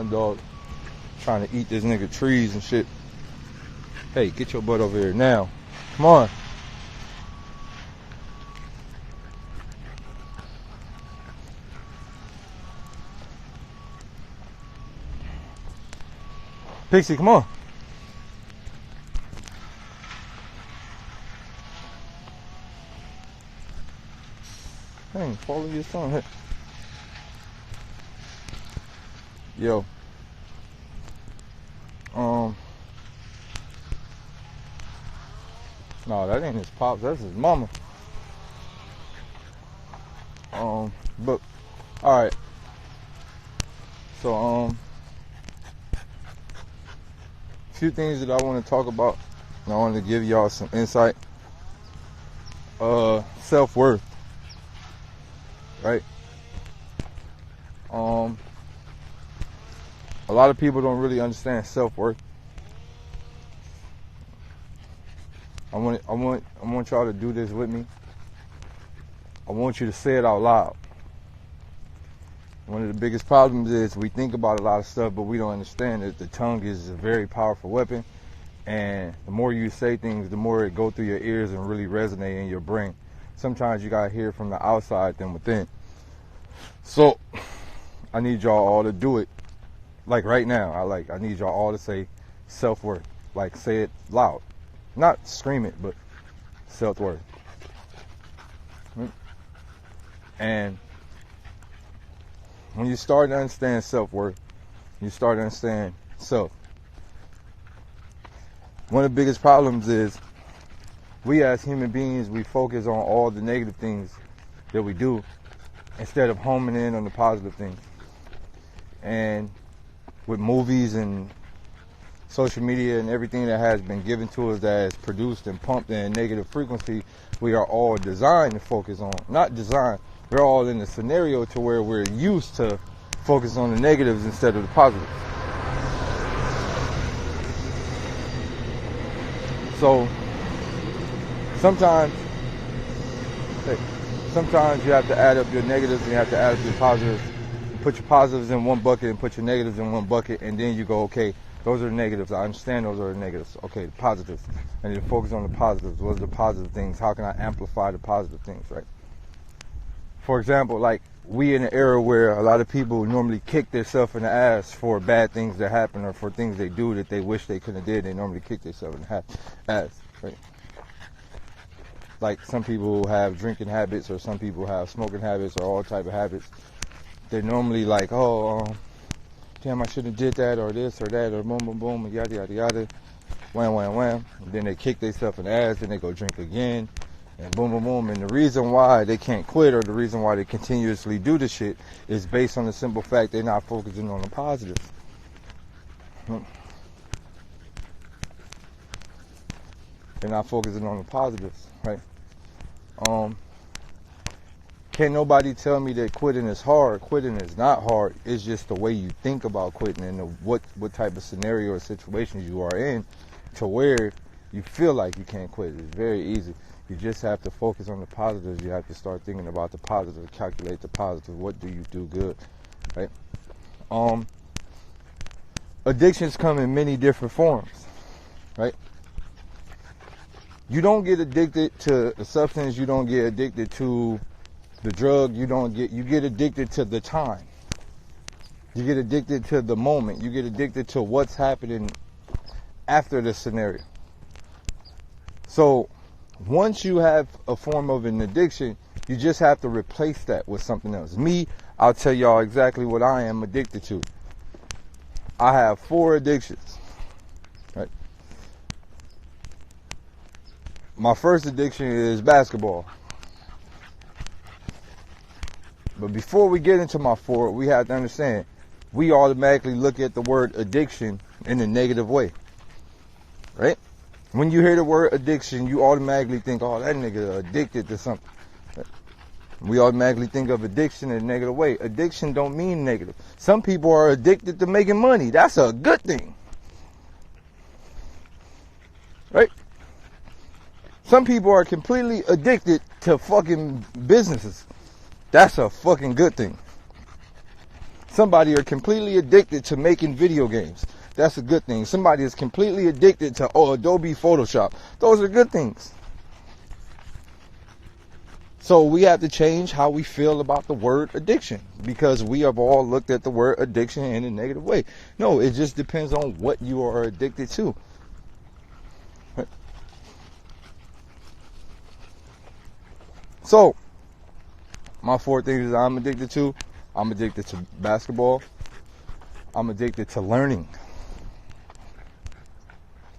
My dog trying to eat this nigga trees and shit. Hey, get your butt over here now. Come on. Pixie, come on. Dang, follow your son. Hey. Yo. No, that ain't his pops, that's his mama. But alright. So few things that I want to talk about. And I wanted to give y'all some insight. Self-worth. Right? A lot of people don't really understand self-worth. I want y'all to do this with me. I want you to say it out loud. One of the biggest problems is we think about a lot of stuff, but we don't understand that the tongue is a very powerful weapon. And the more you say things, the more it go through your ears and really resonate in your brain. Sometimes you gotta hear it from the outside than within. So I need y'all all to do it. Like right now, I need y'all all to say self-worth. Like say it loud. Not scream it, but self-worth. And when you start to understand self-worth, you start to understand self. One of the biggest problems is we as human beings, we focus on all the negative things that we do instead of homing in on the positive things. And with movies and social media and everything that has been given to us that is produced and pumped in a negative frequency, we are all designed to focus on. Not designed, we're all in a scenario to where we're used to focus on the negatives instead of the positives. So sometimes you have to add up your negatives and you have to add up your positives. You put your positives in one bucket and put your negatives in one bucket, and then you go, okay, those are the negatives. I understand those are the negatives. Okay, the positives. I need to focus on the positives. What are the positive things? How can I amplify the positive things, right? For example, like we in an era where a lot of people normally kick themselves in the ass for bad things that happen or for things they do that they wish they couldn't have did. They normally kick themselves in the ass, right? Like some people have drinking habits or some people have smoking habits or all type of habits. They're normally like, damn, I shouldn't have did that or this or that or boom, boom, boom, and yada, yada, yada, wham, wham, wham. And then they kick themselves in the ass, then they go drink again, and boom, boom, boom. And the reason why they can't quit or the reason why they continuously do this shit is based on the simple fact they're not focusing on the positives. They're not focusing on the positives, right? Can't nobody tell me that quitting is hard. Quitting is not hard. It's just the way you think about quitting and what type of scenario or situations you are in to where you feel like you can't quit. It's very easy. You just have to focus on the positives. You have to start thinking about the positive, calculate the positive. What do you do good, right? Addictions come in many different forms, right? You don't get addicted to a substance. You don't get addicted to the drug. You get addicted to the time. You get addicted to the moment. You get addicted to what's happening after the scenario. So once you have a form of an addiction, you just have to replace that with something else. Me, I'll tell y'all exactly what I am addicted to. I have 4 addictions, right? My first addiction is basketball. But before we get into my 4, we have to understand, we automatically look at the word addiction in a negative way, right? When you hear the word addiction, you automatically think, oh, that nigga addicted to something. We automatically think of addiction in a negative way. Addiction don't mean negative. Some people are addicted to making money. That's a good thing, right? Some people are completely addicted to fucking businesses. That's a fucking good thing. Somebody are completely addicted to making video games. That's a good thing. Somebody is completely addicted to Adobe Photoshop. Those are good things. So we have to change how we feel about the word addiction, because we have all looked at the word addiction in a negative way. No, it just depends on what you are addicted to. So, my 4 things that I'm addicted to: I'm addicted to basketball. I'm addicted to learning.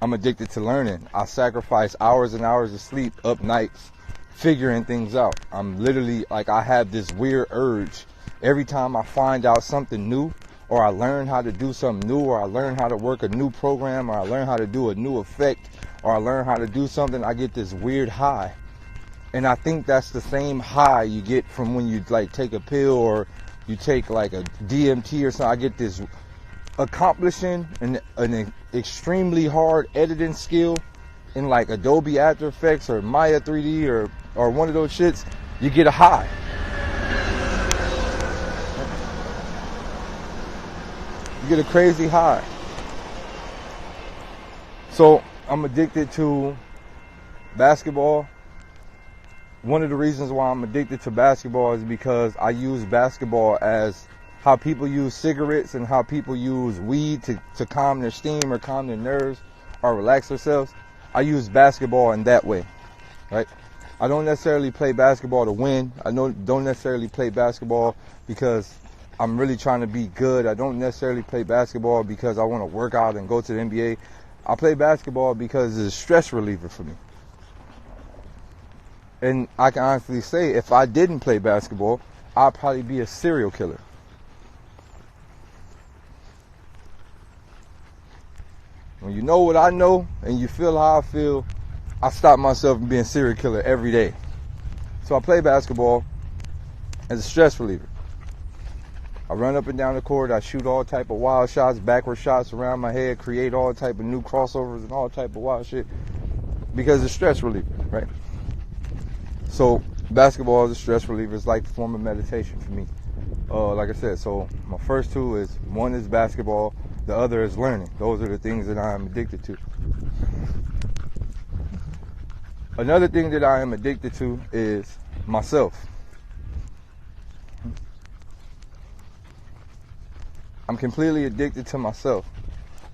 I'm addicted to learning. I sacrifice hours and hours of sleep up nights figuring things out. I'm literally like, I have this weird urge every time I find out something new, or I learn how to do something new, or I learn how to work a new program, or I learn how to do a new effect, or I learn how to do something. I get this weird high. And I think that's the same high you get from when you like take a pill or you take like a DMT or something. I get this accomplishing an extremely hard editing skill in like Adobe After Effects or Maya 3D or one of those shits. You get a high. You get a crazy high. So I'm addicted to basketball. One of the reasons why I'm addicted to basketball is because I use basketball as how people use cigarettes and how people use weed to calm their steam or calm their nerves or relax themselves. I use basketball in that way, right? I don't necessarily play basketball to win. I don't necessarily play basketball because I'm really trying to be good. I don't necessarily play basketball because I want to work out and go to the NBA. I play basketball because it's a stress reliever for me. And I can honestly say, if I didn't play basketball, I'd probably be a serial killer. When you know what I know and you feel how I feel, I stop myself from being a serial killer every day. So I play basketball as a stress reliever. I run up and down the court. I shoot all type of wild shots, backward shots around my head, create all type of new crossovers and all type of wild shit because it's stress reliever, right? So basketball is a stress reliever. It's like a form of meditation for me. Like I said, so my first two is, one is basketball, the other is learning. Those are the things that I am addicted to. Another thing that I am addicted to is myself. I'm completely addicted to myself.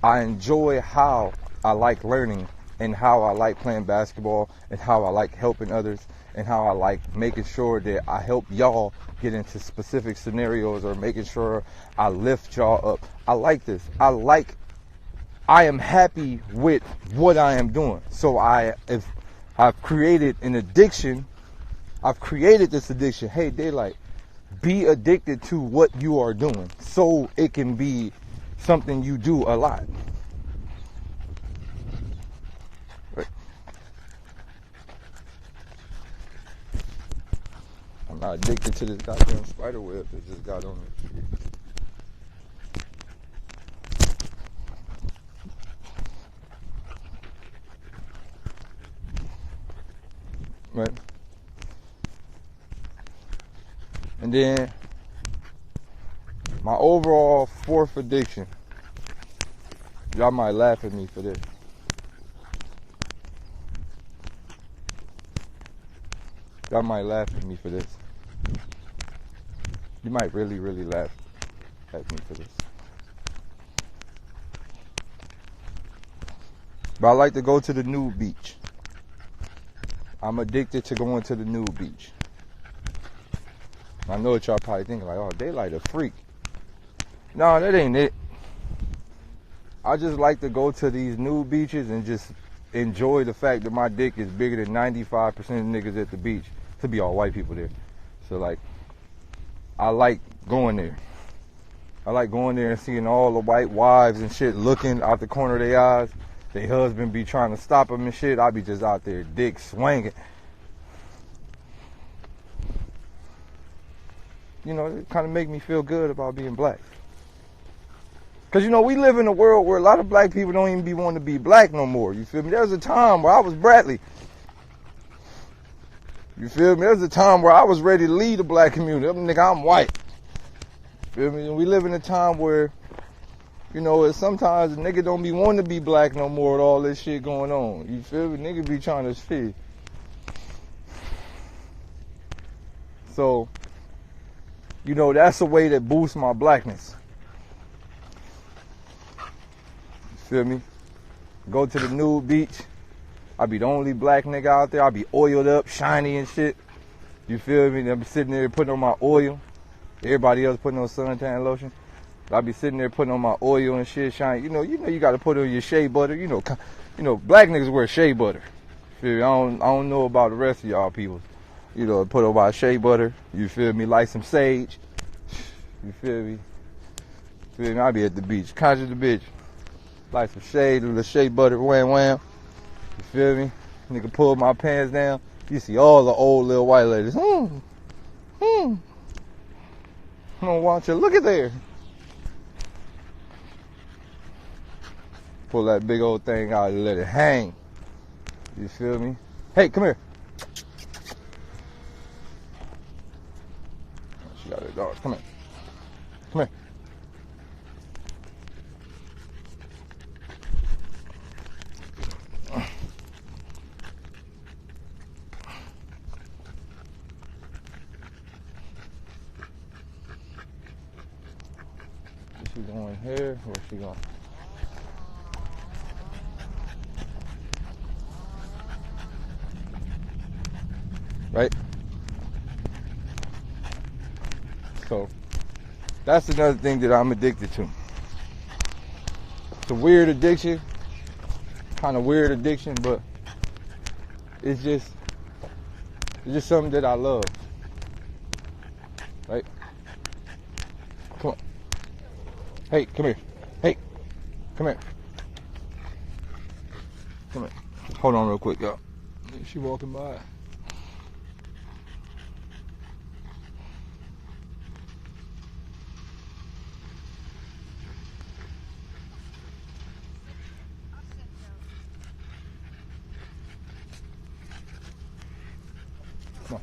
I enjoy how I like learning and how I like playing basketball and how I like helping others and how I like making sure that I help y'all get into specific scenarios or making sure I lift y'all up. I like this. I am happy with what I am doing. So if I've created an addiction, I've created this addiction. Hey, Daylyt, be addicted to what you are doing so it can be something you do a lot. Right. I'm not addicted to this goddamn spider web that just got on me. Right. And then my overall fourth addiction. Y'all might laugh at me for this. Y'all might laugh at me for this. You might really, really laugh at me for this. But I like to go to the nude beach. I'm addicted to going to the nude beach. I know what y'all probably thinking, like, oh, Daylyt a freak. No, that ain't it. I just like to go to these nude beaches and just enjoy the fact that my dick is bigger than 95% of niggas at the beach. To be all white people there. So, like, I like going there. I like going there and seeing all the white wives and shit looking out the corner of their eyes. Their husband be trying to stop them and shit. I be just out there, dick swinging. You know, it kind of make me feel good about being black. Because, you know, we live in a world where a lot of black people don't even be wanting to be black no more. You feel me? There was a time where I was Bradley. You feel me? There was a time where I was ready to lead the black community. Nigga, I'm white. Feel me? And we live in a time where, sometimes a nigga don't be wanting to be black no more with all this shit going on. You feel me? Nigga be trying to fit. So, that's a way that boosts my blackness. You feel me? Go to the nude beach. I be the only black nigga out there. I be oiled up, shiny and shit. You feel me? I be sitting there putting on my oil. Everybody else putting on suntan lotion. I be sitting there putting on my oil and shit, shiny. You got to put on your shea butter. Black niggas wear shea butter. Feel me? I don't know about the rest of y'all people. Put on my shea butter. You feel me? Light some sage. You feel me? Feel me? I be at the beach, conscious the bitch. Light some shade, little shea butter, wham wham. You feel me? Nigga pull my pants down. You see all the old little white ladies. I don't want you. Look at there. Pull that big old thing out and let it hang. You feel me? Hey, come here. She got her dogs. Come here. Come here. Is she going here or is she going? Right? So, that's another thing that I'm addicted to. It's a weird addiction. Kind of weird addiction, but it's just something that I love. Right? Come on. Hey, come here. Hey, come here. Come here. Hold on real quick, y'all. Is she walking by? Come on.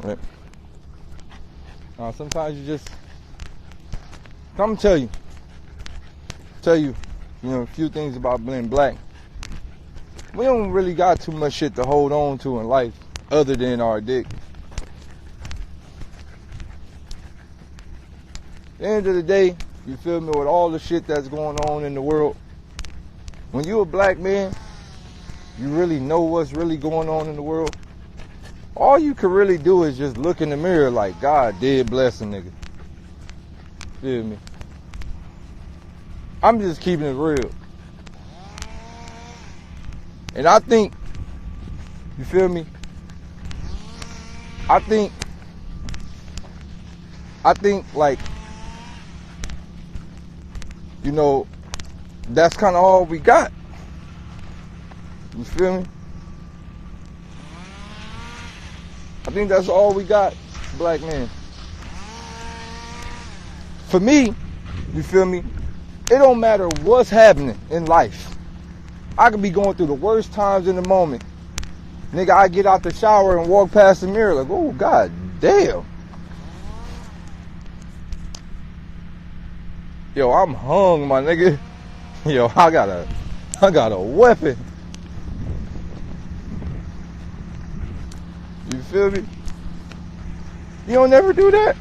Right. Sometimes you just come tell you, a few things about being black. We don't really got too much shit to hold on to in life other than our dick. At the end of the day, you feel me, with all the shit that's going on in the world, when you a black man, you really know what's really going on in the world. All you can really do is just look in the mirror like, God did bless a nigga. Feel me? I'm just keeping it real. And I think, you feel me? I think like, that's kind of all we got. You feel me? I think that's all we got, black men. For me, you feel me? It don't matter what's happening in life. I could be going through the worst times in the moment. Nigga, I get out the shower and walk past the mirror like, oh, God damn. Yo, I'm hung, my nigga. Yo, I got a weapon. You feel me? You don't never do that?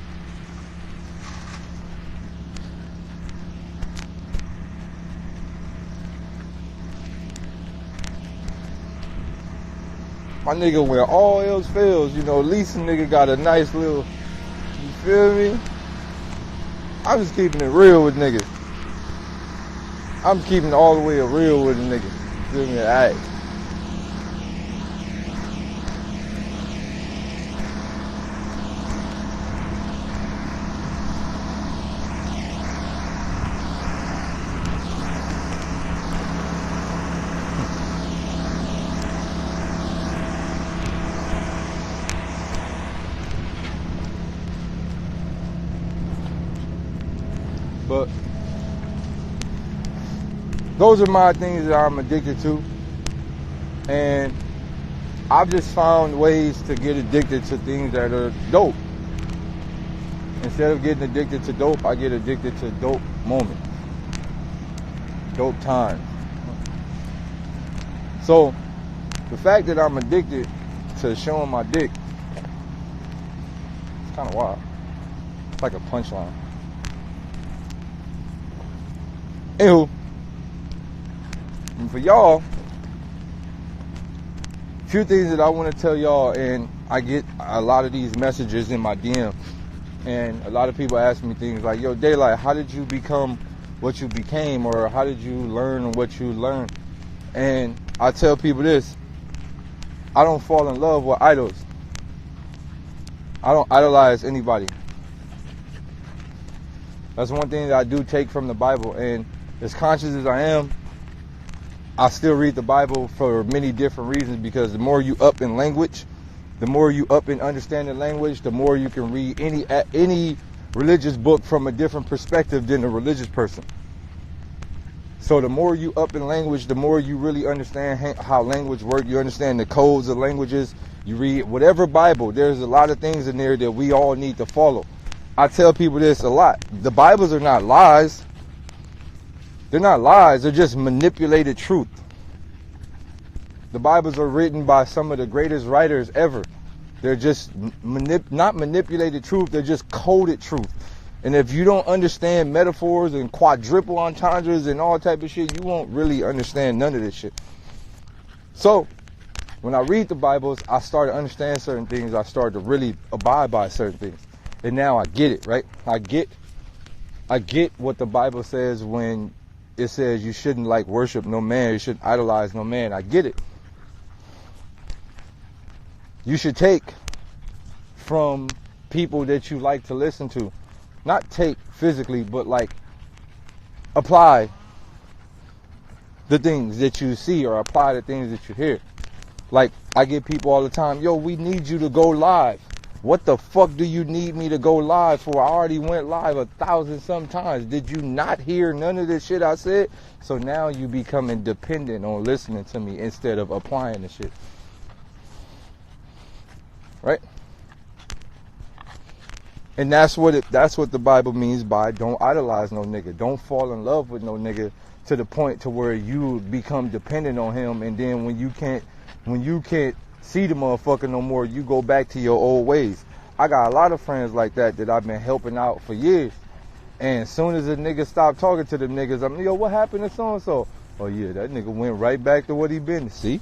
My nigga, when all else fails, at least a nigga got a nice little, you feel me? I'm just keeping it real with niggas. I'm just keeping it all the way real with a nigga. You feel me? Alright. But those are my things that I'm addicted to. And I've just found ways to get addicted to things that are dope. Instead of getting addicted to dope, I get addicted to dope moments, dope times. So the fact that I'm addicted to showing my dick, it's kind of wild. It's like a punchline. Anywho, and for y'all, a few things that I want to tell y'all, and I get a lot of these messages in my DM, and a lot of people ask me things like, yo, Daylyt, how did you become what you became, or how did you learn what you learned? And I tell people this: I don't fall in love with idols. I don't idolize anybody. That's one thing that I do take from the Bible, and as conscious as I am, I still read the Bible for many different reasons, because the more you up in language, the more you up in understanding language, the more you can read any religious book from a different perspective than a religious person. So the more you up in language, the more you really understand how language works. You understand the codes of languages. You read whatever Bible, there's a lot of things in there that we all need to follow. I tell people this a lot. The Bibles are not lies. They're not lies. They're just manipulated truth. The Bibles are written by some of the greatest writers ever. They're just not manipulated truth. They're just coded truth. And if you don't understand metaphors and quadruple entendres and all type of shit, you won't really understand none of this shit. So when I read the Bibles, I start to understand certain things. I start to really abide by certain things. And now I get it, right? I get what the Bible says when it says you shouldn't like worship no man, you shouldn't idolize no man. I get it. You should take from people that you like to listen to. Not take physically, but like apply the things that you see, or apply the things that you hear. Like, I get people all the time, yo, we need you to go live. What the fuck do you need me to go live for? I already went live 1,000 sometimes. Did you not hear none of this shit I said? So now you becoming dependent on listening to me instead of applying the shit. Right? And that's what the Bible means by don't idolize no nigga. Don't fall in love with no nigga to the point to where you become dependent on him, and then when you can't see the motherfucker no more, you go back to your old ways. I got a lot of friends like that I've been helping out for years. And as soon as a nigga stop talking to them niggas, I'm, yo, what happened to so-and-so? Oh yeah, that nigga went right back to what he been. See?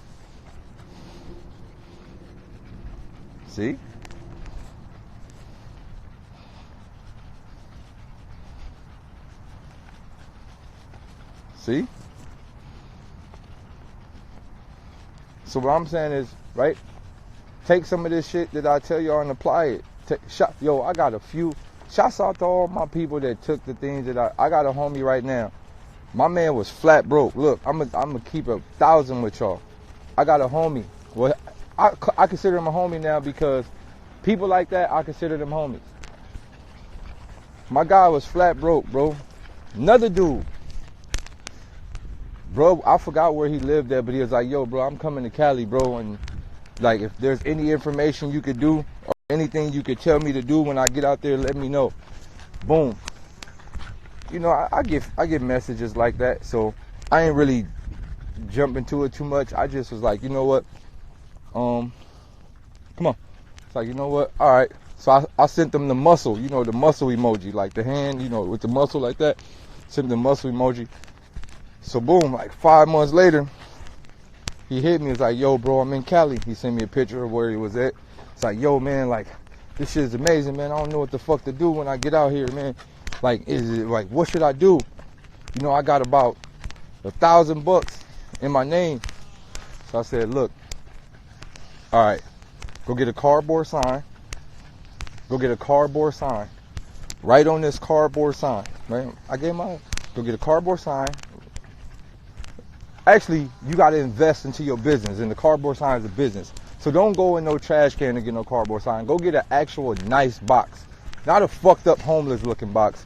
See? See? So what I'm saying is, right? Take some of this shit that I tell y'all and apply it. Yo, I got a few. Shouts out to all my people that took the things that I got a homie right now. My man was flat broke. Look, I'm gonna keep 1,000 with y'all. I got a homie. Well, I consider him a homie now, because people like that, I consider them homies. My guy was flat broke, bro. Another dude. Bro, I forgot where he lived at, but he was like, yo, bro, I'm coming to Cali, bro, and like, if there's any information you could do or anything you could tell me to do when I get out there, let me know. Boom. You know, I get messages like that, so I ain't really jump into it too much. I just was like, you know what? Come on. It's like, you know what? All right. So I sent them the muscle, you know, the muscle emoji, like the hand, you know, with the muscle like that. Sent them the muscle emoji. So boom, like 5 months later, he hit me. It's like, yo, bro, I'm in Cali. He sent me a picture of where he was at. It's like, yo, man, like, this shit is amazing, man. I don't know what the fuck to do when I get out here, man. Like, is it like, what should I do? You know, I got about $1,000 in my name. So I said, look, all right, go get a cardboard sign. Go get a cardboard sign. Write on this cardboard sign, man. I gave my, go get a cardboard sign. Actually, you got to invest into your business, and the cardboard sign is a business. So don't go in no trash can to get no cardboard sign. Go get an actual nice box. Not a fucked up homeless looking box.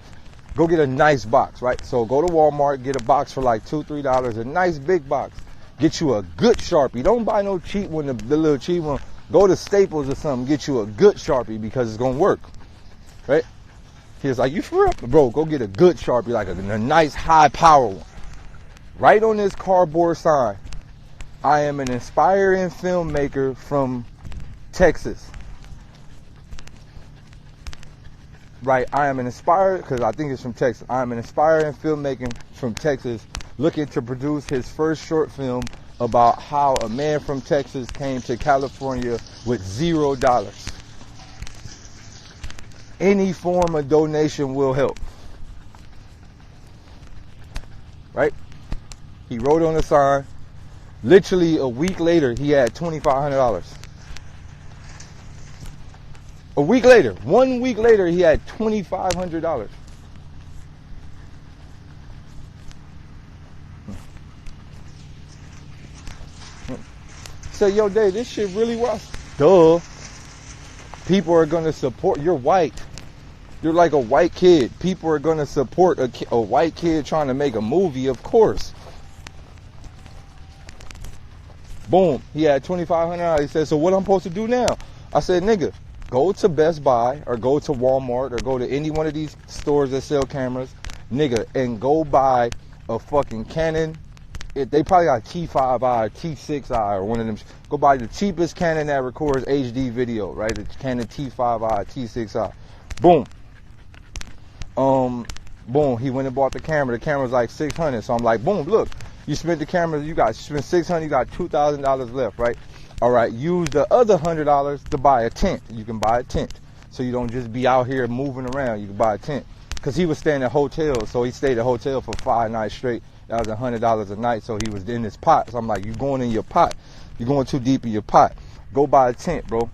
Go get a nice box, right? So go to Walmart, get a box for like $2-3, a nice big box. Get you a good Sharpie. Don't buy no cheap one, the little cheap one. Go to Staples or something. Get you a good Sharpie because it's going to work. Right? He was like, you for real? Bro, go get a good Sharpie, like a nice high power one. Right on this cardboard sign, I am an inspiring filmmaker from Texas. Right, I am an inspired, because I think it's from Texas. I am an inspiring filmmaker from Texas looking to produce his first short film about how a man from Texas came to California with $0. Any form of donation will help. Right? He wrote on the sign. Literally a week later, he had $2,500. A week later, 1 week later, he had $2,500. So, yo, Dave, this shit really was. Duh. People are going to support. You're white. You're like a white kid. People are going to support a white kid trying to make a movie, of course. Boom. He had $2,500. He said, so what I'm supposed to do now? I said, nigga, go to Best Buy or go to Walmart or go to any one of these stores that sell cameras, nigga, and go buy a fucking Canon. They probably got a T5i, T6i, or one of them. Go buy the cheapest Canon that records HD video, right? The Canon T5i, T6i. Boom. Boom. He went and bought the camera. The camera's like $600. So I'm like, boom, look. You spent the camera, you spent $600, you got $2,000 left, right? All right, use the other $100 to buy a tent. You can buy a tent. So you don't just be out here moving around. You can buy a tent. Because he was staying at hotels, so he stayed at a hotel for 5 nights straight. That was $100 a night, so he was in his pot. So I'm like, you going in your pot. You're going too deep in your pot. Go buy a tent, bro.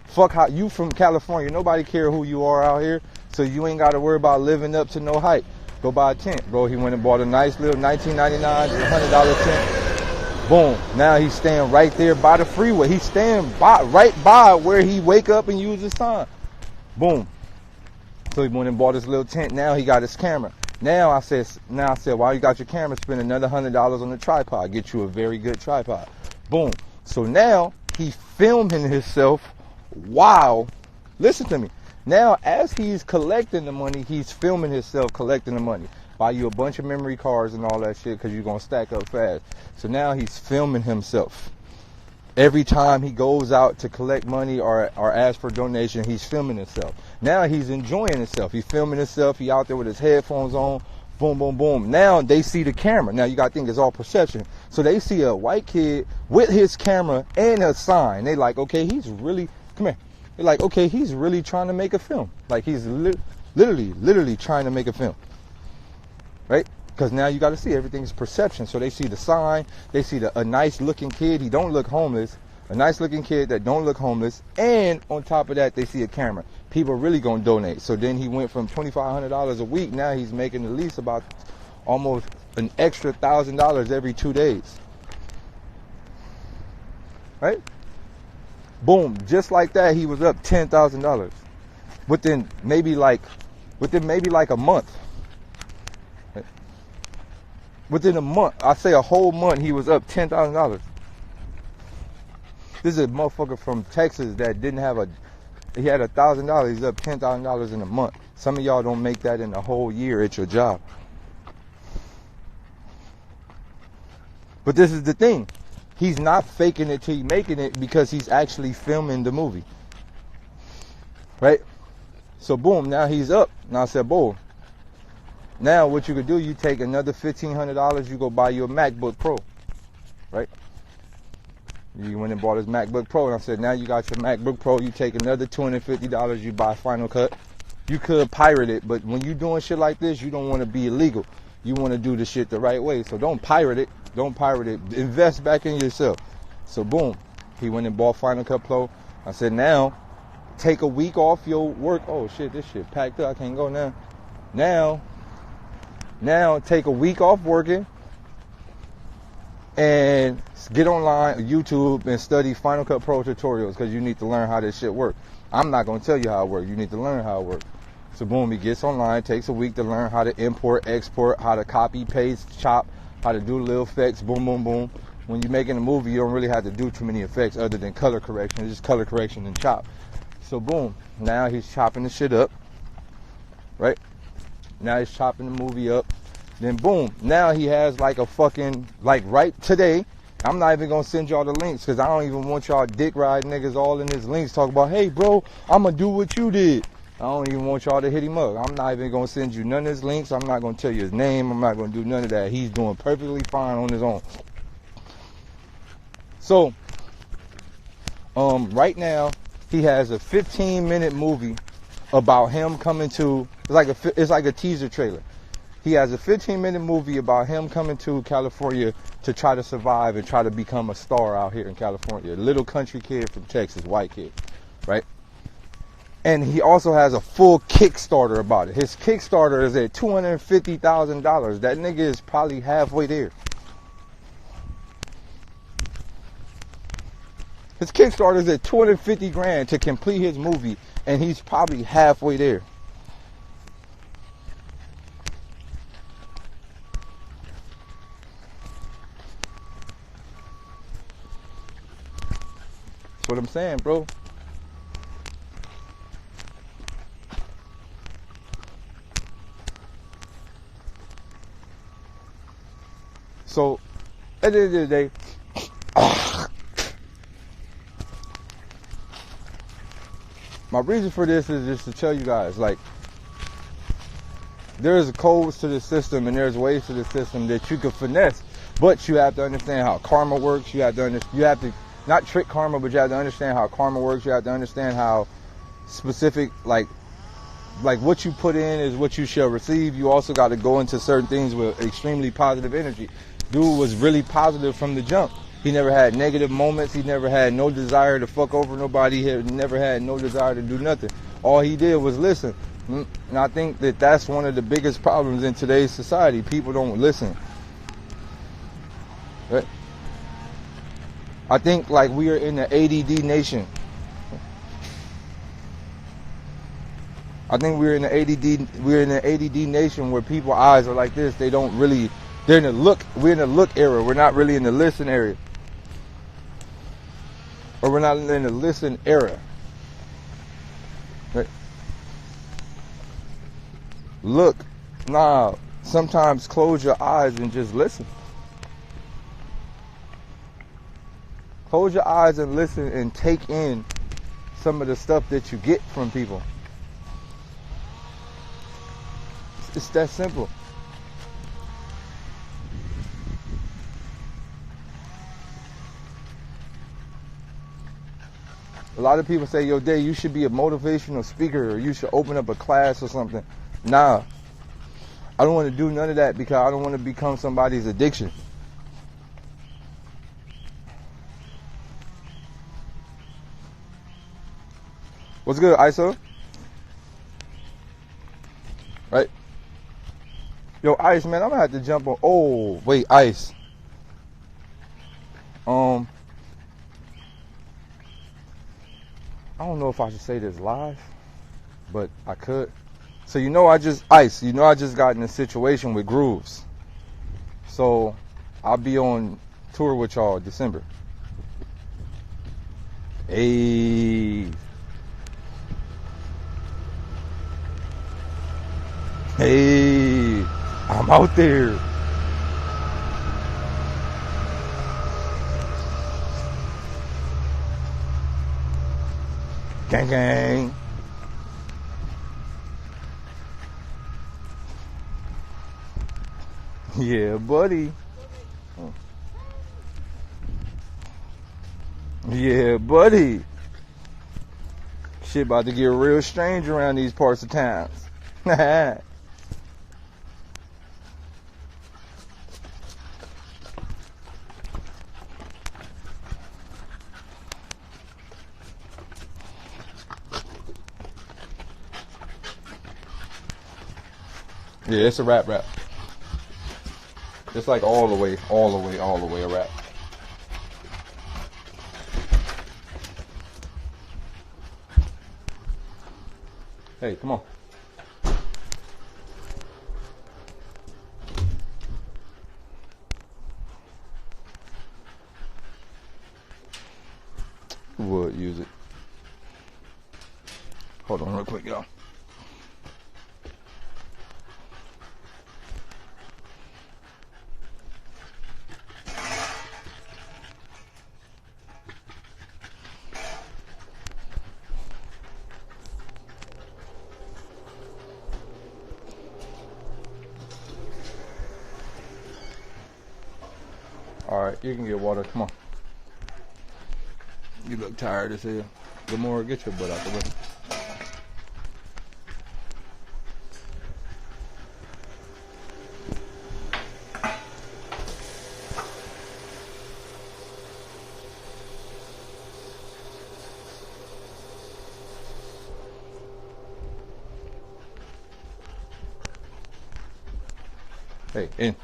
Fuck how you from California. Nobody care who you are out here, so you ain't got to worry about living up to no hype. Go buy a tent, bro. He went and bought a nice little $19.99 $100 tent. Boom. Now he's staying right there by the freeway. He's staying right by where he wake up and use his sign. Boom. So he went and bought his little tent. Now he got his camera. Now I said, while you got your camera, spend another $100 on the tripod. Get you a very good tripod. Boom. So now he's filming himself while, listen to me. Now, as he's collecting the money, he's filming himself collecting the money. Buy you a bunch of memory cards and all that shit because you're going to stack up fast. So now he's filming himself. Every time he goes out to collect money or ask for donation, he's filming himself. Now he's enjoying himself. He's filming himself. He out there with his headphones on. Boom, boom, boom. Now they see the camera. Now you got to think it's all perception. So they see a white kid with his camera and a sign. They like, okay, he's really, come here. They're like, okay, he's really trying to make a film. Like he's literally trying to make a film. Right? Because now you got to see everything's perception. So they see the sign. They see a nice looking kid. He don't look homeless. A nice looking kid that don't look homeless. And on top of that, they see a camera. People are really going to donate. So then he went from $2,500 a week. Now he's making at least about almost an extra $1,000 every 2 days. Right? Boom. Just like that, he was up $10,000 within maybe like a month. Within a month, I say a whole month, he was up $10,000. This is a motherfucker from Texas that didn't have he had $1,000. He's up $10,000 in a month. Some of y'all don't make that in a whole year at your job. But this is the thing. He's not faking it till he's making it because he's actually filming the movie. Right? So boom, now he's up. Now I said, boom. Now what you could do, you take another $1,500, you go buy you a MacBook Pro. Right? You went and bought his MacBook Pro, and I said, now you got your MacBook Pro, you take another $250, you buy Final Cut. You could pirate it, but when you're doing shit like this, you don't want to be illegal. You want to do the shit the right way. So don't pirate it. Don't pirate it. Invest back in yourself. So boom, he went and bought Final Cut Pro. I said, now take a week off your work. Oh shit, this shit packed up. I can't go now. Now take a week off working and get online, YouTube, and study Final Cut Pro tutorials because you need to learn how this shit works. I'm not going to tell you how it works. You need to learn how it works. So boom, he gets online, takes a week to learn how to import, export, how to copy, paste, chop, how to do little effects, boom, boom, boom. when you're making a movie, you don't really have to do too many effects other than color correction. It's just color correction and chop. So boom, now he's chopping the shit up, right? Now he's chopping the movie up. Then boom, now he has like a fucking, like right today, I'm not even gonna send y'all the links because I don't even want y'all dick ride niggas all in his links talk about, hey bro, I'm gonna do what you did. I don't even want y'all to hit him up. I'm not even gonna send you none of his links. I'm not gonna tell you his name. I'm not gonna do none of that. He's doing perfectly fine on his own. So, right now, he has a 15-minute movie about him coming to, it's like a teaser trailer. He has a 15-minute movie about him coming to California to try to survive and try to become a star out here in California. A little country kid from Texas, white kid, right? And he also has a full Kickstarter about it. His Kickstarter is at $250,000. That nigga is probably halfway there. His Kickstarter is at 250 grand to complete his movie, and he's probably halfway there. That's what I'm saying, bro. So, at the end of the day, my reason for this is just to tell you guys, like, there's codes to the system and there's ways to the system that you can finesse, but you have to understand how karma works. You have to not trick karma, but you have to understand how karma works. You have to understand how specific, like what you put in is what you shall receive. You also got to go into certain things with extremely positive energy. Dude was really positive from the jump. He never had negative moments. He never had no desire to fuck over nobody. He never had no desire to do nothing. All he did was listen. And I think that that's one of the biggest problems in today's society. People don't listen. Right? I think like we are in the ADD nation. I think we're in the ADD nation where people's eyes are like this. They don't really, we're in the look era. We're not really in the listen area. Or we're not in the listen era. Right? Look, sometimes close your eyes and just listen. Close your eyes and listen and take in some of the stuff that you get from people. It's that simple. A lot of people say, yo, Day, you should be a motivational speaker or you should open up a class or something. Nah. I don't want to do none of that because I don't want to become somebody's addiction. What's good, ISO? Right? Yo, Ice, man, I'm gonna have to jump on. Oh, wait, Ice. I don't know if I should say this live, but I could. So I just got in a situation with Grooves. So I'll be on tour with y'all December. Hey. Hey, I'm out there. Gang gang. Yeah, buddy. Yeah, buddy. Shit about to get real strange around these parts of towns. Yeah, it's a rap. It's like all the way a rap. Hey, come on. Hold on real quick, y'all. Alright, you can get water. Come on. You look tired as hell. Good morning. Get your butt out the way. Hey, in.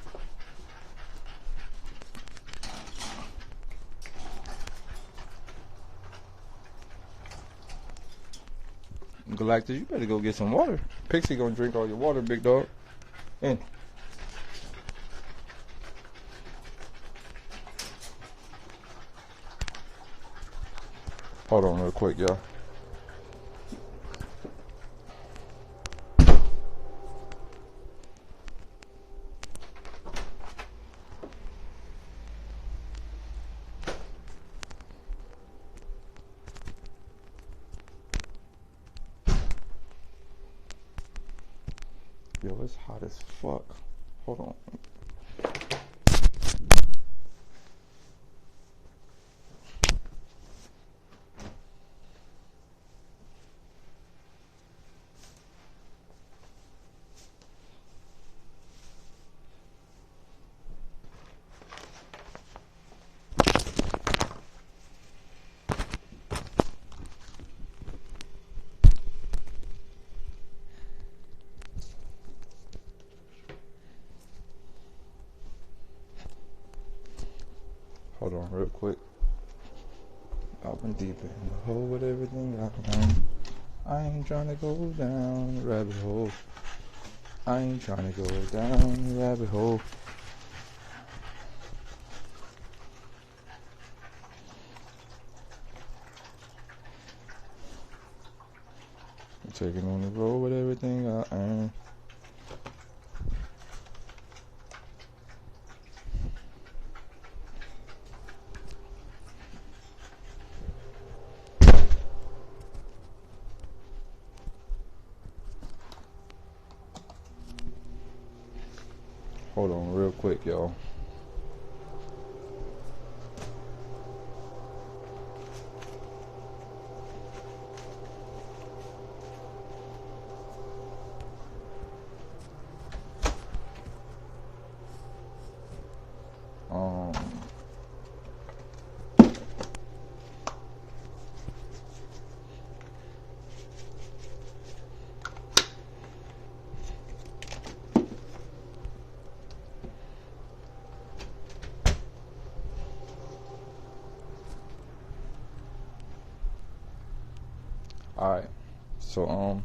Galactus, you better go get some water. Pixie gonna drink all your water, big dog. In. Hold on real quick, y'all. Yo, it's hot as fuck. Hold on. Hold on real quick. I've been deep in the hole with everything I own. I ain't trying to go down the rabbit hole. I ain't trying to go down the rabbit hole. I'm taking on the road with everything I earn. Hold on real quick, y'all. Alright, so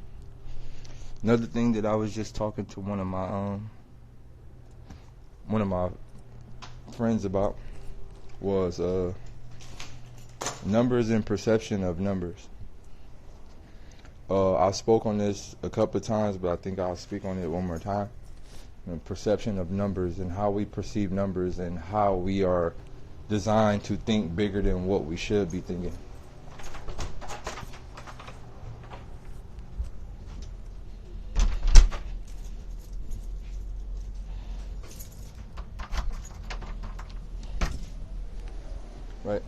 another thing that I was just talking to one of my friends about was numbers and perception of numbers. I spoke on this a couple of times, but I think I'll speak on it one more time. Perception of numbers and how we perceive numbers and how we are designed to think bigger than what we should be thinking. Right?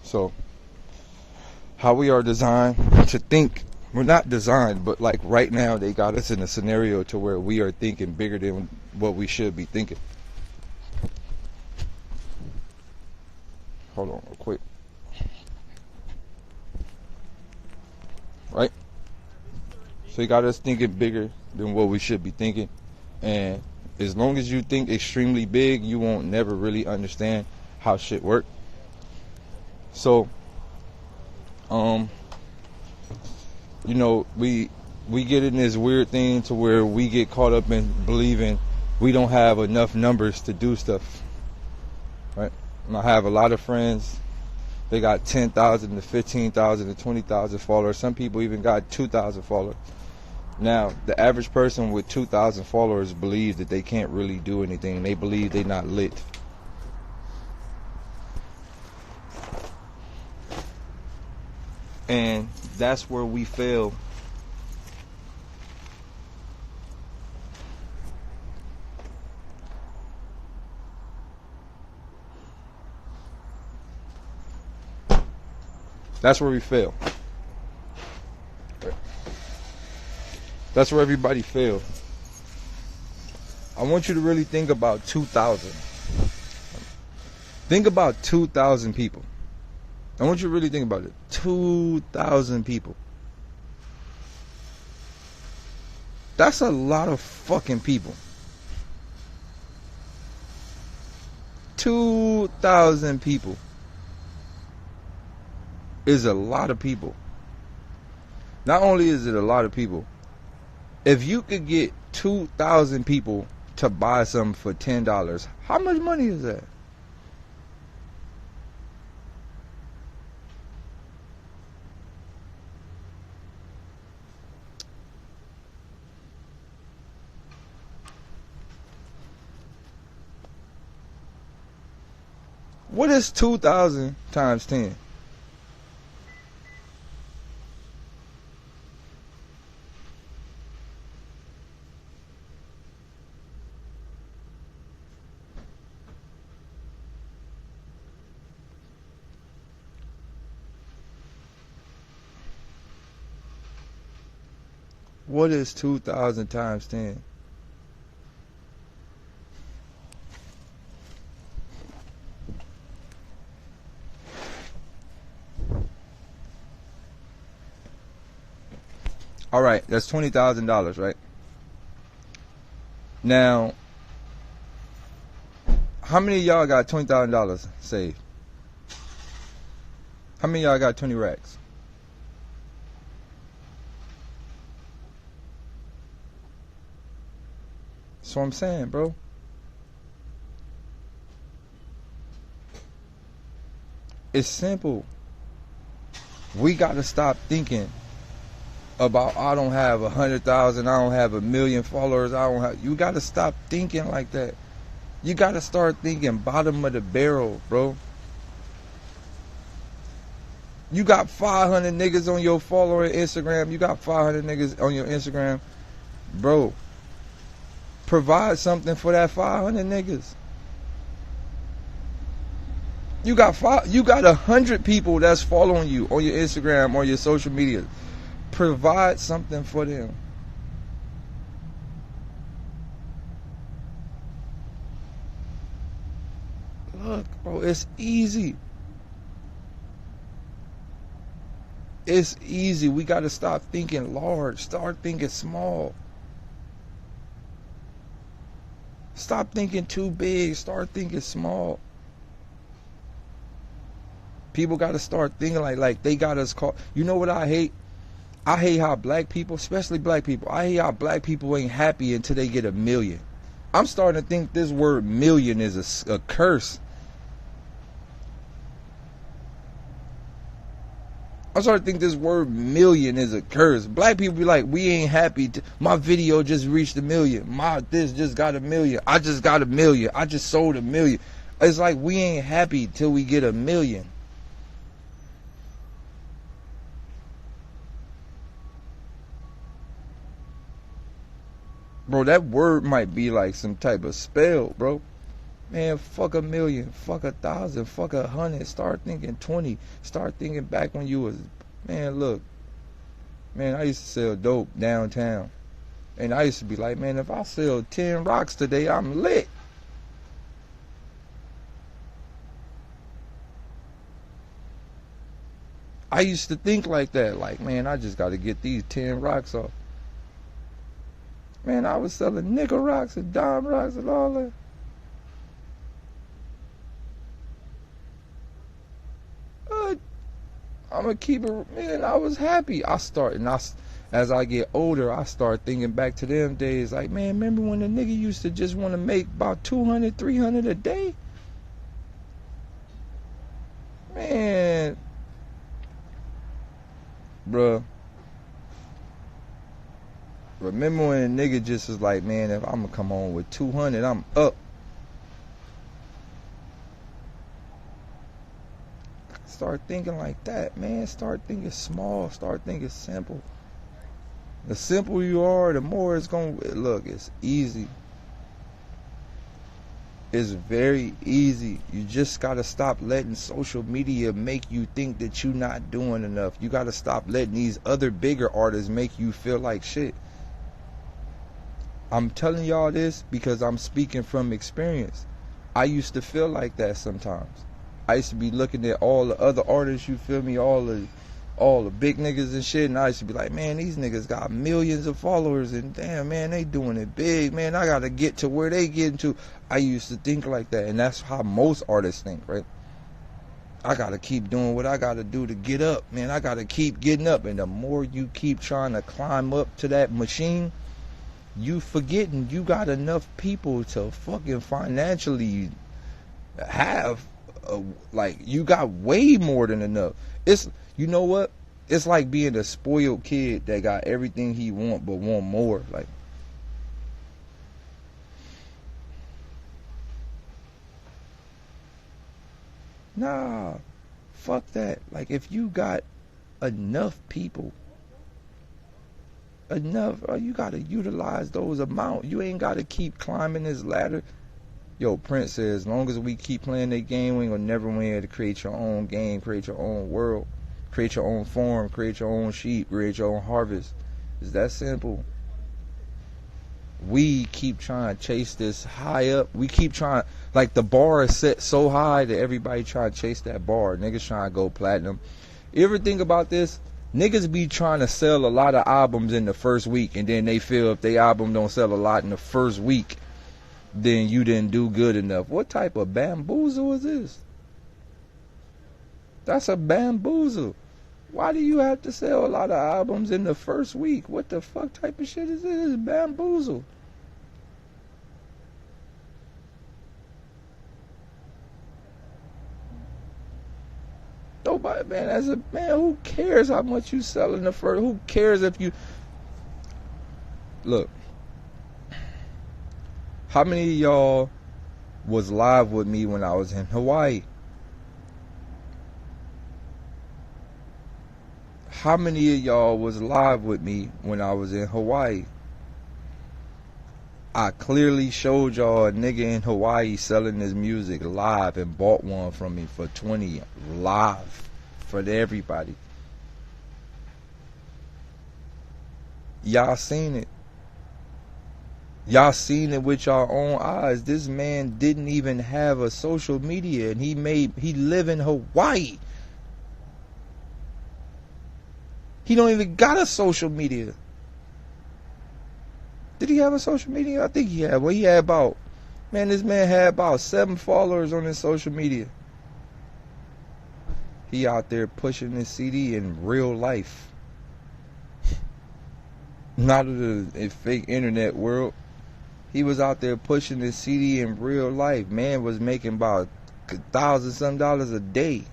So, how we are designed to think, we're not designed, but like right now they got us in a scenario to where we are thinking bigger than what we should be thinking. Hold on real quick. Right? So you got us thinking bigger than what we should be thinking. And as long as you think extremely big, you won't never really understand how shit work. So you know, we get in this weird thing to where we get caught up in believing we don't have enough numbers to do stuff. Right? And I have a lot of friends They got 10,000 to 15,000 to 20,000 followers. Some people even got 2,000 followers. Now, the average person with 2,000 followers believes that they can't really do anything. They believe they're not lit. And that's where we fail. That's where we fail. That's where everybody fails. I want you to really think about 2,000. Think about 2,000 people. I want you to really think about it. 2,000 people. That's a lot of fucking people. 2,000 people is a lot of people. Not only is it a lot of people, if you could get 2,000 people to buy something for $10, how much money is that? What is 2,000 times 10? What is 2,000 times 10? All right, that's $20,000, right? Now, how many of y'all got $20,000 saved? How many of y'all got 20 racks? That's what I'm saying, bro. It's simple. We got to stop thinking about, I don't have 100,000, I don't have 1,000,000 followers, I don't have. You got to stop thinking like that. You got to start thinking bottom of the barrel, bro. You got 500 niggas on your follower Instagram. You got 500 niggas on your Instagram, bro. Provide something for that 500 niggas. You got 100 people that's following you on your Instagram or your social media. Provide something for them. Look, bro, it's easy. It's easy. We got to stop thinking large. Start thinking small. Stop thinking too big. Start thinking small. People got to start thinking like they got us caught. You know what I hate? I hate how black people, especially black people, I hate how black people ain't happy until they get 1,000,000. I'm starting to think this word million is a curse. I'm starting to think this word million is a curse. Black people be like, we ain't happy. My video just reached 1,000,000. My this just got 1,000,000. I just got 1,000,000. I just sold 1,000,000. It's like we ain't happy till we get 1,000,000. Bro, that word might be like some type of spell, bro. Man, fuck 1,000,000, fuck 1,000, fuck 100. Start thinking 20. Start thinking back when you was, man, look. Man, I used to sell dope downtown. And I used to be like, man, if I sell 10 rocks today, I'm lit. I used to think like that. Like, man, I just got to get these 10 rocks off. Man, I was selling nickel rocks and dime rocks and all that. I'm gonna keep it, man. I was happy. As I get older, I start thinking back to them days. Like, man, remember when the nigga used to just want to make about 200, 300 a day? Man, Bruh, remember when a nigga just was like, man, if I'm gonna come home with 200, I'm up. Start thinking like that, man. Start thinking small. Start thinking simple. The simpler you are, the more it's gonna look. It's easy. It's very easy. You just gotta stop letting social media make you think that you're not doing enough. You gotta stop letting these other bigger artists make you feel like shit. I'm telling y'all this because I'm speaking from experience. I used to feel like that sometimes. I used to be looking at all the other artists, you feel me, all the big niggas and shit, and I used to be like, man, these niggas got millions of followers, and damn, man, they doing it big, man, I gotta get to where they getting to. I used to think like that, and that's how most artists think, right? I gotta keep doing what I gotta do to get up, man. I gotta keep getting up, and the more you keep trying to climb up to that machine, you forgetting you got enough people to fucking financially have. Like, you got way more than enough. It's, you know what? It's like being a spoiled kid that got everything he want but want more. Like, nah, fuck that. Like, if you got enough people, you gotta utilize those amounts. You ain't gotta keep climbing this ladder. Yo, Prince says, as long as we keep playing that game, we ain't gonna never win. To create your own game, create your own world, create your own farm, create your own sheep, create your own harvest. It's that simple. We keep trying to chase this high up. We keep trying, like, the bar is set so high that everybody trying to chase that bar. Niggas trying to go platinum. You ever think about this? Niggas be trying to sell a lot of albums in the first week, and then they feel if their album don't sell a lot in the first week, then you didn't do good enough. What type of bamboozle is this? That's a bamboozle. Why do you have to sell a lot of albums in the first week? What the fuck type of shit is this? It's bamboozle. Nobody, man, as a man, who cares how much you sell in the first? Who cares if you look? How many of y'all was live with me when I was in Hawaii? How many of y'all was live with me when I was in Hawaii? I clearly showed y'all a nigga in Hawaii selling his music live and bought one from me for 20 live for everybody. Y'all seen it. Y'all seen it with your own eyes. This man didn't even have a social media, and he live in Hawaii. He don't even got a social media. Did he have a social media? I think he had. Well, he had about, man, this man had about 7 followers on his social media. He out there pushing his CD in real life. Not in a fake internet world. He was out there pushing his CD in real life. Man was making about $1,000 a day.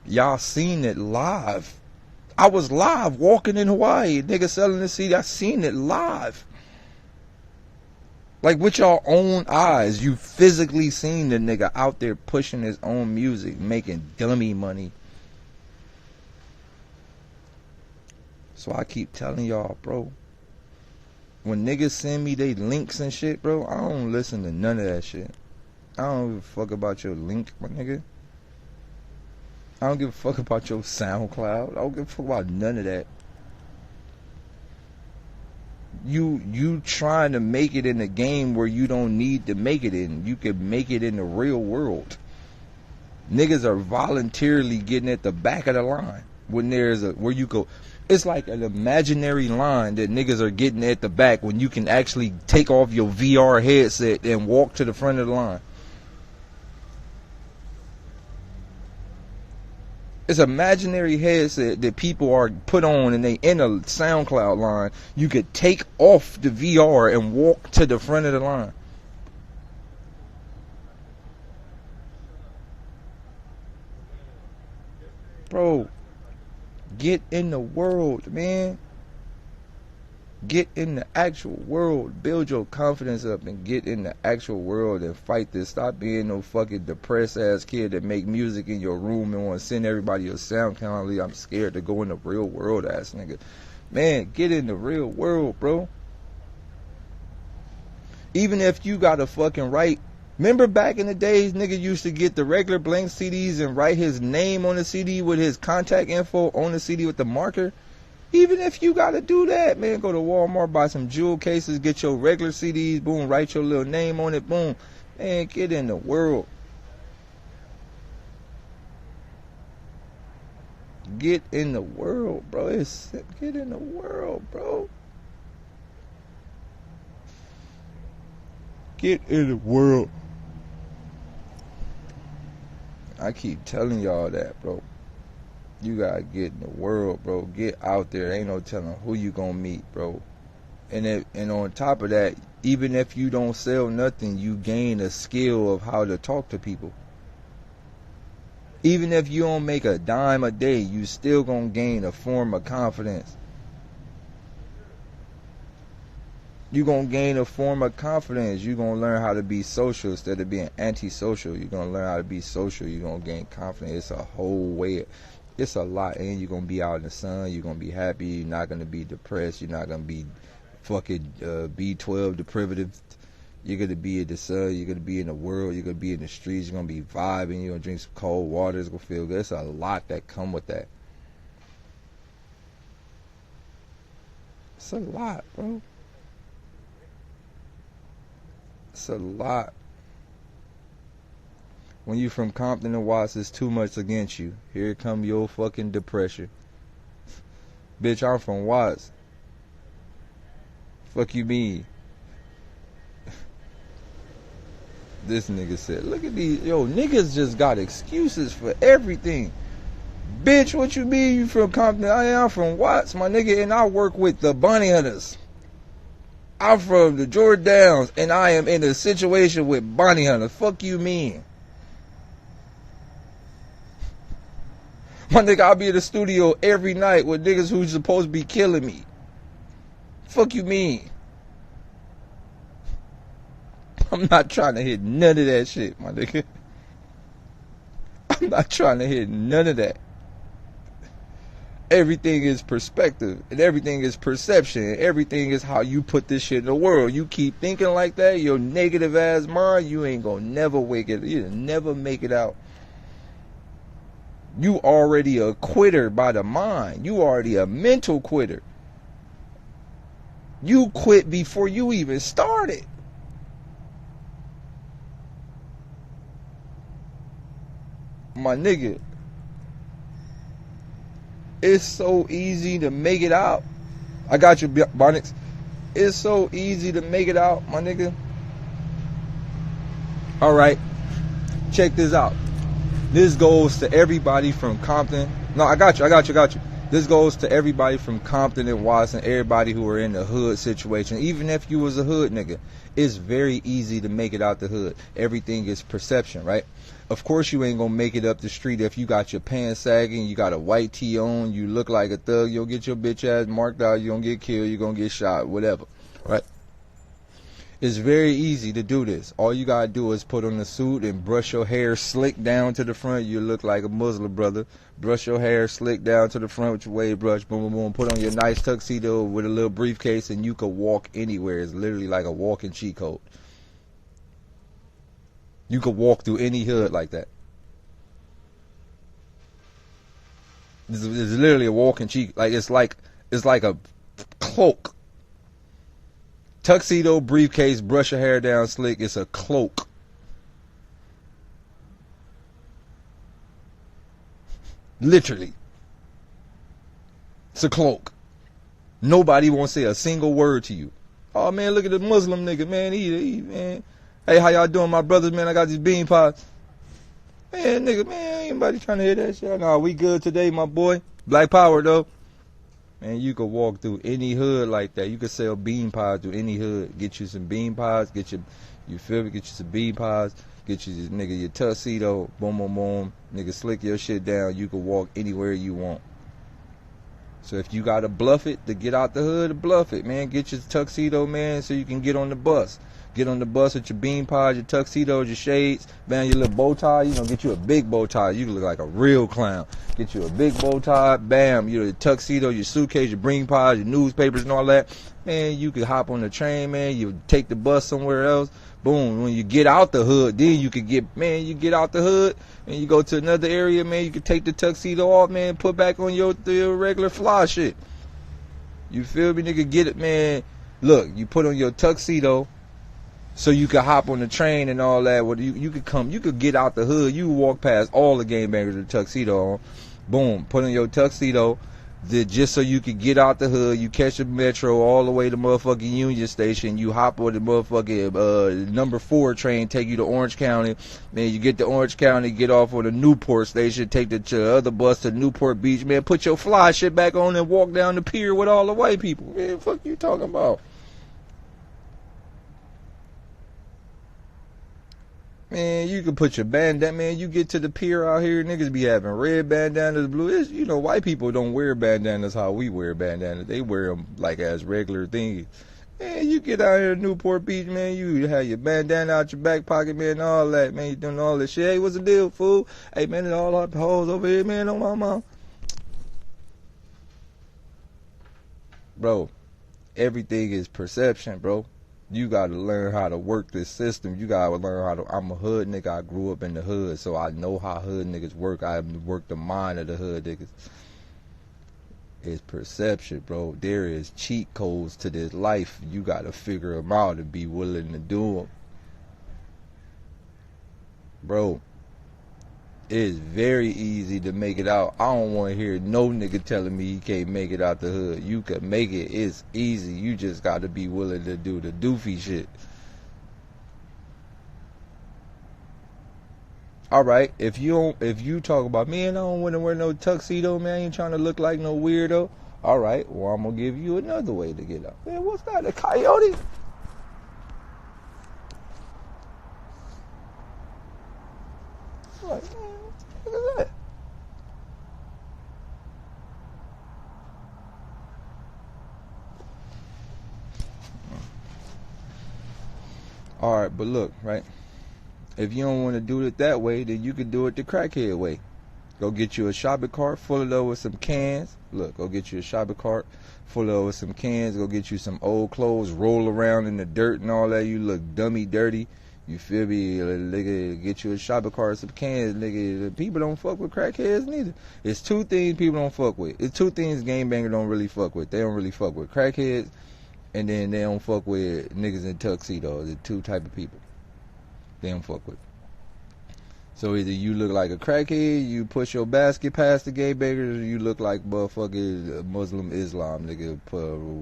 Y'all seen it live. I was live walking in Hawaii. Nigga selling the CD. I seen it live. Like, with your own eyes. You physically seen the nigga out there pushing his own music, making dummy money. So I keep telling y'all, bro, when niggas send me they links and shit, bro, I don't listen to none of that shit. I don't give a fuck about your link, my nigga. I don't give a fuck about your SoundCloud. I don't give a fuck about none of that. You trying to make it in a game where you don't need to make it in. You can make it in the real world. Niggas are voluntarily getting at the back of the line when there's where you go. It's like an imaginary line that niggas are getting at the back when you can actually take off your VR headset and walk to the front of the line. It's an imaginary headset that people are put on and they in a SoundCloud line. You could take off the VR and walk to the front of the line. bro, get in the world, man. Get in the actual world. Build your confidence up and get in the actual world and fight this. Stop being no fucking depressed ass kid that make music in your room and want to send everybody your sound count. I'm scared to go in the real world ass nigga. Man, get in the real world, bro. Even if you got to fucking write. Remember back in the days, nigga used to get the regular blank CDs and write his name on the CD with his contact info on the CD with the marker? Even if you got to do that, man, go to Walmart, buy some jewel cases, get your regular CDs, boom, write your little name on it, boom. Man, get in the world. Get in the world, bro. Get in the world, bro. Get in the world. I keep telling y'all that, bro. You gotta get in the world, bro. Get out there. Ain't no telling who you gonna meet, bro. And on top of that, even if you don't sell nothing, you gain a skill of how to talk to people. Even if you don't make a dime a day, you still gonna gain a form of confidence. You gonna gain a form of confidence. You gonna learn how to be social instead of being antisocial. You gonna learn how to be social. You gonna gain confidence. It's a whole way. It's a lot, and you're going to be out in the sun. You're going to be happy. You're not going to be depressed. You're not going to be fucking B12 deprivative. You're going to be in the sun. You're going to be in the world. You're going to be in the streets. You're going to be vibing. You're going to drink some cold water. It's going to feel good. It's a lot that come with that. It's a lot, bro. It's a lot. When you from Compton and Watts, it's too much against you. Here come your fucking depression. Bitch, I'm from Watts. Fuck you mean? This nigga said, look at these. Yo, niggas just got excuses for everything. Bitch, what you mean you from Compton? I'm from Watts, my nigga, and I work with the Bunny Hunters. I'm from the Jordans, and I am in a situation with Bunny Hunters. Fuck you mean? My nigga, I'll be in the studio every night with niggas who's supposed to be killing me. Fuck you mean? I'm not trying to hit none of that shit, my nigga. I'm not trying to hit none of that. Everything is perspective, and everything is perception, and everything is how you put this shit in the world. You keep thinking like that, your negative ass mind, you ain't gonna never wake it. You'll never make it out. You already a quitter by the mind. You already a mental quitter. You quit before you even started. My nigga, it's so easy to make it out. I got you, Bonnets. It's so easy to make it out, my nigga. Alright, check this out. This goes to everybody from Compton. No, I got you. This goes to everybody from Compton and Watts and everybody who are in the hood situation. Even if you was a hood nigga, it's very easy to make it out the hood. Everything is perception, right? Of course you ain't gonna make it up the street if you got your pants sagging, you got a white tee on, you look like a thug, you'll get your bitch ass marked out, you're gonna get killed, you're gonna get shot, whatever, right? It's very easy to do this. All you gotta do is put on a suit and brush your hair slick down to the front. You look like a Muslim brother. Brush your hair slick down to the front with your wave brush. Boom, boom, boom. Put on your nice tuxedo with a little briefcase, and you could walk anywhere. It's literally like a walking cheat code. You could walk through any hood like that. It's literally a walking cheat. Like it's like a cloak. Tuxedo, briefcase, brush your hair down slick. It's a cloak. Literally. It's a cloak. Nobody won't say a single word to you. Oh, man, look at the Muslim nigga, man. He man. Hey, how y'all doing, my brothers, man? I got these bean pots. Man, nigga, man, ain't nobody trying to hear that shit. Nah, we good today, my boy. Black power, though. Man, you could walk through any hood like that. You could sell bean pies through any hood. Get you some bean pies. You feel me? Get you some bean pies. Get you, nigga, your tuxedo. Boom, boom, boom. Nigga, slick your shit down. You can walk anywhere you want. So if you gotta bluff it to get out the hood, bluff it, man. Get your tuxedo, man, so you can get on the bus. Get on the bus with your bean pods, your tuxedos, your shades, man, your little bow tie. You know, get you a big bow tie. You look like a real clown. Get you a big bow tie, bam. Your tuxedo, your suitcase, your bean pods, your newspapers and all that. Man, you could hop on the train, man. You take the bus somewhere else. Boom. When you get out the hood, then you could get, man, you get out the hood and you go to another area, man. You can take the tuxedo off, man, put back on your regular fly shit. You feel me, nigga? Get it, man. Look, you put on your tuxedo so you could hop on the train and all that. Well, you could come, you could get out the hood. You walk past all the gangbangers with a tuxedo on. Boom. Put on your tuxedo. Just so you could get out the hood, you catch the metro all the way to motherfucking Union Station. You hop on the motherfucking number 4 train, take you to Orange County. Then you get to Orange County, get off on the Newport station, take the other bus to Newport Beach. Man, put your fly shit back on and walk down the pier with all the white people. Man, fuck you talking about? Man, you can put your bandana, man, you get to the pier out here, niggas be having red bandanas, blue. It's, you know, white people don't wear bandanas how we wear bandanas. They wear them like as regular things. Man, you get out here to Newport Beach, man, you have your bandana out your back pocket, man, all that, man, you doing all this shit. Hey, what's the deal, fool? Hey, man, it's all the hoes over here, man, on my mom. Bro, everything is perception, bro. You gotta learn how to work this system. You gotta learn how to. I'm a hood nigga. I grew up in the hood, so I know how hood niggas work. I work the mind of the hood niggas. It's perception, bro. There is cheat codes to this life. You gotta figure them out and be willing to do them, bro. It's very easy to make it out. I don't want to hear no nigga telling me he can't make it out the hood. You can make it. It's easy. You just got to be willing to do the doofy shit. All right. If you talk about, man, I don't want to wear no tuxedo, man. I ain't trying to look like no weirdo. All right. Well, I'm gonna give you another way to get out. Man, what's that? A coyote? Like, man, look at that. All right, but look, right? If you don't want to do it that way, then you can do it the crackhead way. Go get you a shopping cart, full it up with some cans. Look, go get you a shopping cart, full it up with some cans. Go get you some old clothes, roll around in the dirt and all that. You look dummy dirty. You feel me? Nigga, get you a shopping cart, some cans, nigga. People don't fuck with crackheads neither. It's 2 things people don't fuck with. It's 2 things gangbangers don't really fuck with. They don't really fuck with crackheads, and then they don't fuck with niggas in tuxedos. The 2 type of people they don't fuck with. So either you look like a crackhead, you push your basket past the gangbangers, or you look like motherfucking Muslim Islam, nigga,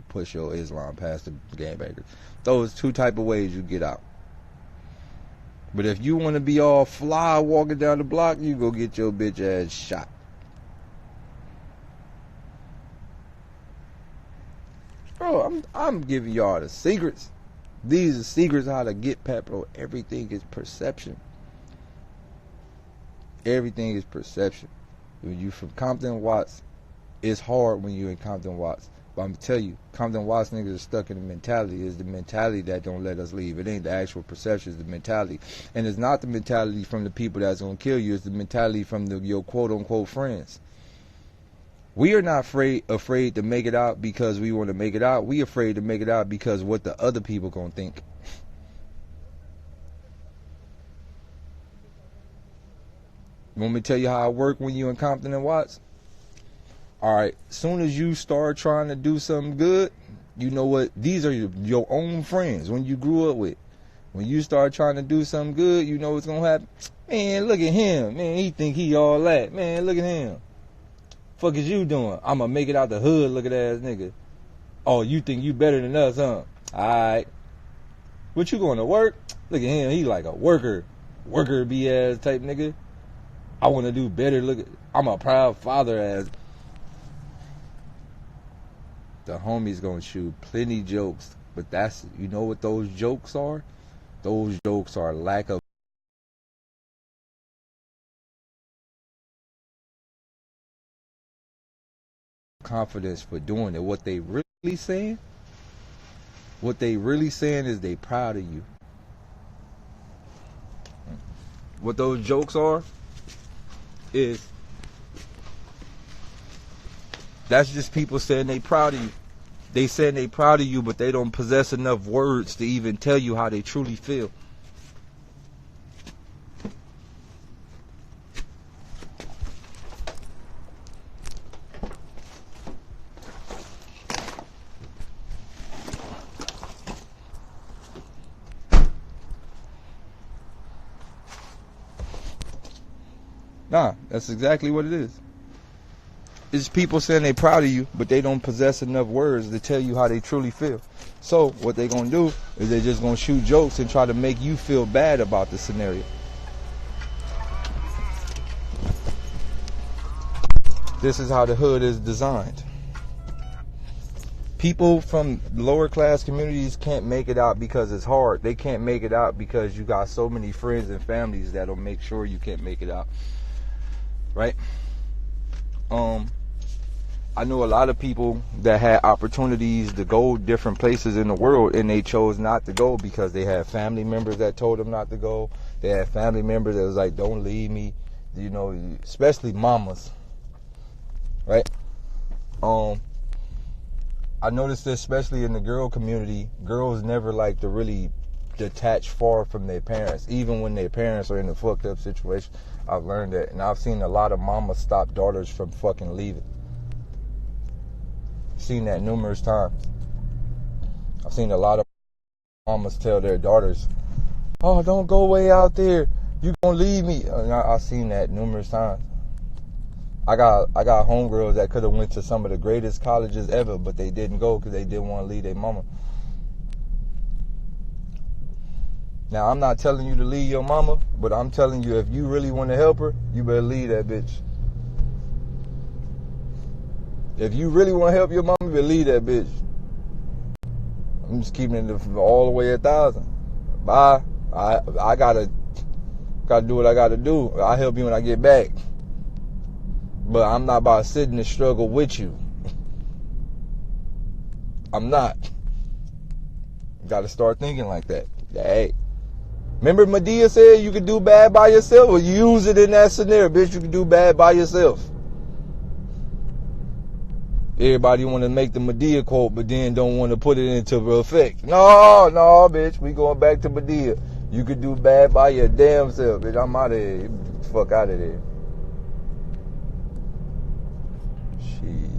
push your Islam past the gangbangers. Those 2 type of ways you get out. But if you want to be all fly walking down the block, you go get your bitch ass shot. Bro, I'm giving y'all the secrets. These are secrets how to get pep, bro. Everything is perception. Everything is perception. When you from Compton Watts, it's hard when you in Compton Watts. But I'm gonna tell you, Compton Watts niggas are stuck in the mentality. It's the mentality that don't let us leave. It ain't the actual perception, it's the mentality. And it's not the mentality from the people that's gonna kill you, it's the mentality from your quote unquote friends. We are not afraid to make it out because we want to make it out. We afraid to make it out because what the other people gonna think. You want me to tell you how it work when you in Compton and Watts? Alright, soon as you start trying to do something good, you know what? These are your own friends when you grew up with. When you start trying to do something good, you know what's gonna happen. Man, look at him. Man, he think he all that. Man, look at him. Fuck is you doing? I'ma make it out the hood, look at that ass nigga. Oh, you think you better than us, huh? Alright. What you going to work? Look at him, he like a worker bee ass type nigga. I wanna do better, look at, I'm a proud father ass. The homies gonna shoot plenty jokes, but that's, you know what those jokes are? Those jokes are lack of confidence for doing it. What they really saying is they proud of you. What those jokes are is that's just people saying they proud of you. They saying they proud of you, but they don't possess enough words to even tell you how they truly feel. Nah, that's exactly what it is. It's people saying they proud of you, but they don't possess enough words to tell you how they truly feel. So what they gonna do is they just gonna shoot jokes and try to make you feel bad about the scenario. This is how the hood is designed. People from lower class communities can't make it out because it's hard. They can't make it out because you got so many friends and families that'll make sure you can't make it out. Right? I know a lot of people that had opportunities to go different places in the world and they chose not to go because they had family members that told them not to go. They had family members that was like, don't leave me, you know, especially mamas. Right? I noticed this especially in the girl community. Girls never like to really detach far from their parents, even when their parents are in a fucked up situation. I've learned that, and I've seen a lot of mamas stop daughters from fucking leaving. I've seen that numerous times. I've seen a lot of mamas tell their daughters, "Oh, don't go way out there. You gonna leave me." And I've seen that numerous times. I got homegirls that could have went to some of the greatest colleges ever, but they didn't go because they didn't want to leave their mama. Now, I'm not telling you to leave your mama, but I'm telling you, if you really want to help her, you better leave that bitch. If you really want to help your mama, you better leave that bitch. I'm just keeping it all the way 1,000. Bye. I gotta do what I gotta do. I'll help you when I get back. But I'm not about to sit in the struggle with you. I'm not. You gotta start thinking like that. Hey. Remember Medea said you could do bad by yourself? Well, use it in that scenario, bitch. You can do bad by yourself. Everybody want to make the Medea quote, but then don't want to put it into effect. No, bitch. We going back to Medea. You could do bad by your damn self, bitch. I'm out of here. Fuck out of there. Shit.